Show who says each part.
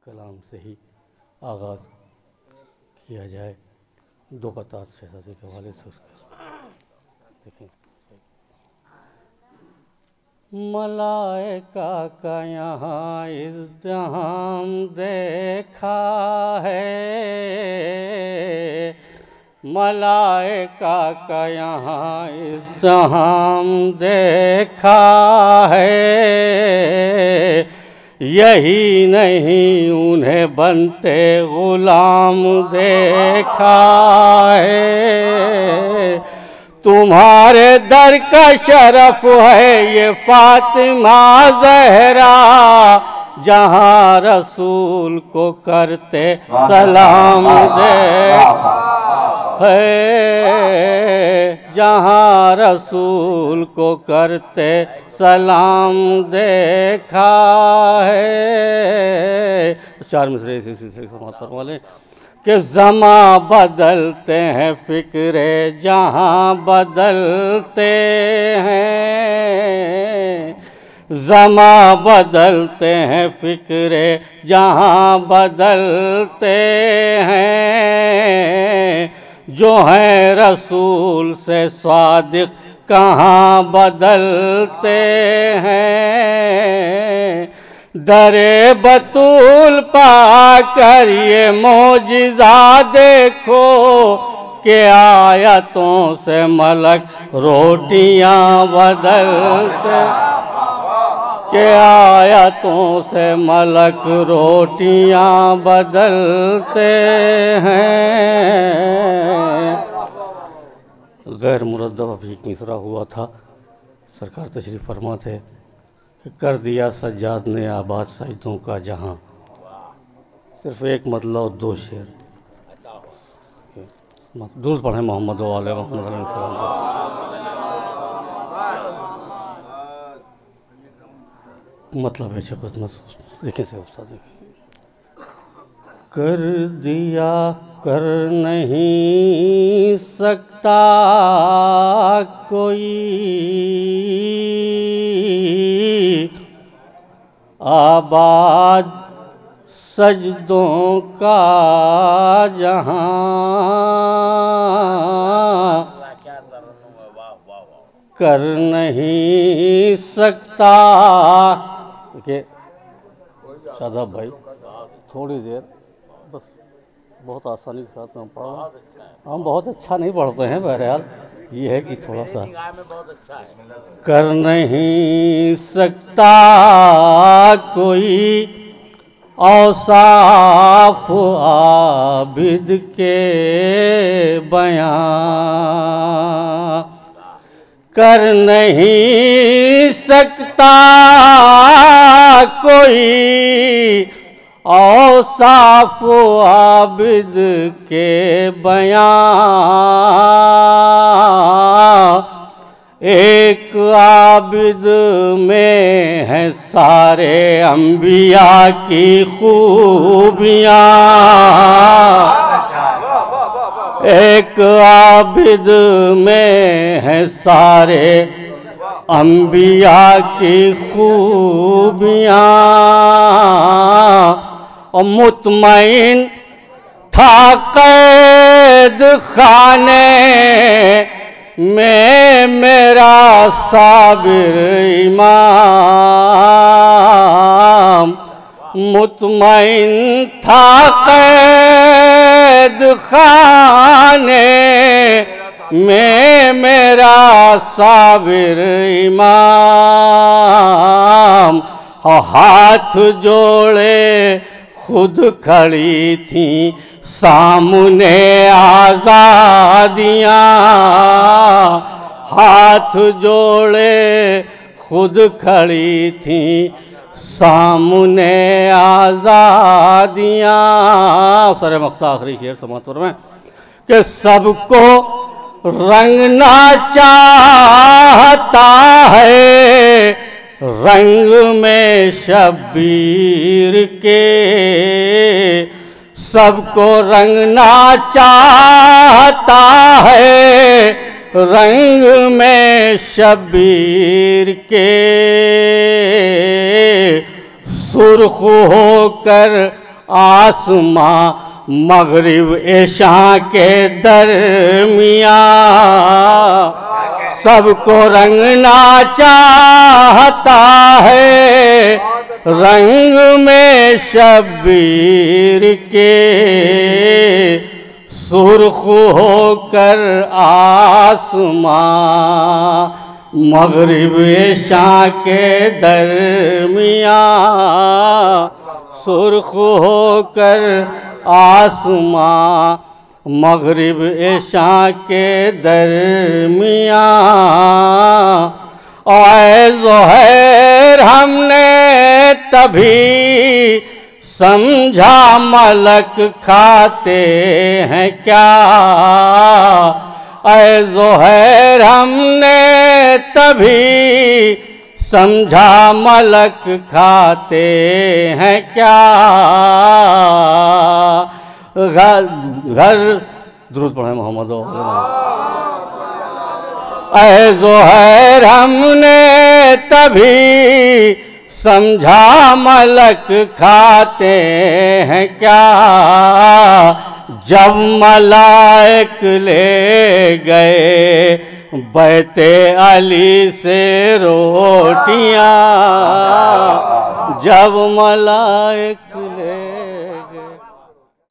Speaker 1: कलाम से ही आगाज़ किया जाए। दो क़तात शहज़ादे के हवाले से उसके देखें। मलाइका का यहाँ इल्ज़ाम देखा है, मलाइका का यहाँ इल्ज़ाम देखा है, यही नहीं उन्हें बनते ग़ुलाम देखा है। तुम्हारे दर का शरफ है ये फातिमा ज़हरा, जहाँ रसूल को करते सलाम देखा है, जहाँ रसूल को करते सलाम देखा है। चार मिसरे इसी सिलसिले के समाप्त फरमा लें कि ज़मा बदलते हैं फ़िक्रे जहाँ बदलते हैं, ज़मा बदलते हैं फ़िक्रे जहाँ बदलते हैं, जो हैं रसूल से सादिक़ कहाँ बदलते हैं। दरे बतूल पाकर ये मौजिज़ा देखो कि आयतों से मलक रोटियां बदलते, कि आयतों से मलक रोटियां बदलते हैं। गैर मुरद्दब अभी एक मिसरा हुआ था, सरकार तशरीफ़ फरमा थे कि कर दिया सज्जाद ने आबाद सजदों का जहां, सिर्फ एक मतलब और दो शेर। दुरूद पढ़ें मोहम्मद वाले मोहम्मद। मतलब है कुछ देखें से उस्ताद देखें। कर दिया कर नहीं सकता कोई आबाद सजदों का जहां, कर नहीं सकता। देखिए शादाब भाई थोड़ी देर बस, बहुत आसानी के साथ हम पढ़, हम बहुत अच्छा नहीं पढ़ते हैं, बहरहाल ये है कि थोड़ा सा कर नहीं सकता कोई औसाफ आबिद के बयां, कर नहीं सकता कोई औसाफ आबिद के बयां। एक आबिद में है सारे अंबिया की खूबियाँ, एक आबिद में है सारे अंबिया की खूबियाँ। और मुतमईन था कैद खाने में मेरा साबिर इमाम, मुतमईन था कैद खाने में मेरा साबिर इमाम। हाथ जोड़े खुद खड़ी थी सामने आज़ादियाँ, हाथ जोड़े खुद खड़ी थी सामने आज़ादियाँ। सर मख्ता आखिरी शेर समात में कि सबको रंगना चाहता है रंग में शब्बीर के, सबको रंगना चाहता है रंग में शब्बीर के। सुर्ख होकर आसमां मगरिब ऐशा के दरमियाँ सबको रंगना चाहता है, रंग में शब्बीर के सुर्ख होकर आसमां मगरिब ऐशा के दरमियाँ सुर्ख होकर आसमां मगरिब ऐशा के दरमियाँ। ओए ज़ोहैर हमने तभी समझा मलक खाते हैं क्या, ऐ ज़ोहैर हमने तभी समझा मलक खाते हैं क्या। घर दुरूद पढ़े मोहम्मद। ऐ ज़ोहैर हमने तभी समझा मलक खाते हैं क्या, जब मलाइक ले गए बैते अली से रोटियां, जब मलाइक